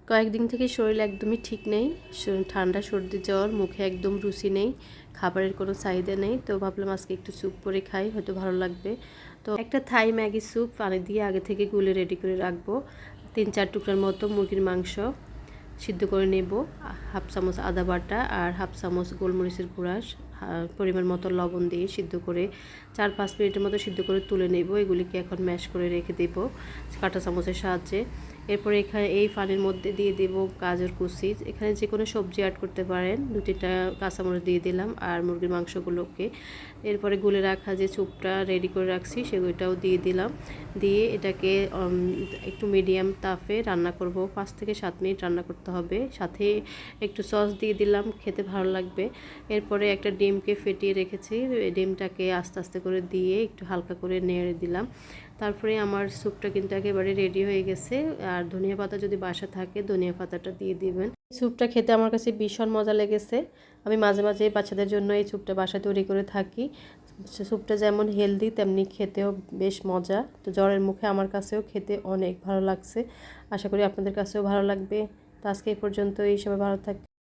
কয়েকদিন থেকে শরীর একদমই ঠিক নেই, ঠান্ডা সর্দি জ্বর, মুখে একদম রুচি নেই, খাবারের কোনো চাহিদা নেই। তো ভাবলাম আজকে একটু স্যুপ করে খাই, হয়তো ভালো লাগবে। তো একটা থাই ম্যাগি স্যুপ পানি দিয়ে আগে থেকে গুলে রেডি করে রাখবো। 3-4 টুকরার মতো মুরগির মাংস সিদ্ধ করে নেব, হাফ চামচ আদা বাটা আর হাফ চামচ গোলমরিচের গুঁড়া, পরিমাণ মতো লবণ দিয়ে সিদ্ধ করে 4-5 মিনিটের মতো সিদ্ধ করে তুলে নেব। এগুলিকে এখন ম্যাশ করে রেখে দেব কাঁটা চামচের সাহায্যে। এরপরে এখানে এই পানির মধ্যে দিয়ে দেব গাজর কুচি, এখানে যে কোনো সবজি অ্যাড করতে পারেন। 2-3টা কাঁচামরিচ দিয়ে দিলাম আর মুরগির মাংসগুলোকে। এরপরে গুলে রাখা যে স্যুপটা রেডি করে রাখছি সেগুলোটাও দিয়ে দিলাম, দিয়ে এটাকে একটু মিডিয়াম তাপে রান্না করব। 5 থেকে 7 মিনিট রান্না করতে হবে। সাথে একটু সস দিয়ে দিলাম, খেতে ভালো লাগবে। এরপরে একটা ডিমকে ফেটিয়ে রেখেছি, ডিমটাকে আস্তে আস্তে করে দিয়ে একটু হালকা করে নেড়ে দিলাম। তারপরে আমার স্যুপটা কিন্তু একেবারে রেডি হয়ে গেছে। আর ধনিয়া পাতা যদি বাসা থাকে ধনিয়া পাতাটা দিয়ে দিবেন। স্যুপটা খেতে আমার কাছে ভীষণ মজা লেগেছে। আমি মাঝে মাঝে বাচ্চাদের জন্য এই স্যুপটা বাসায় তৈরি করে থাকি। স্যুপটা যেমন হেলদি তেমনি খেতেও বেশ মজা। তো জ্বরের মুখে আমার কাছেও খেতে অনেক ভালো লাগছে। আশা করি আপনাদের কাছেও ভালো লাগবে। তো আজকে এই পর্যন্ত, এই সবাই ভালো থাকবে।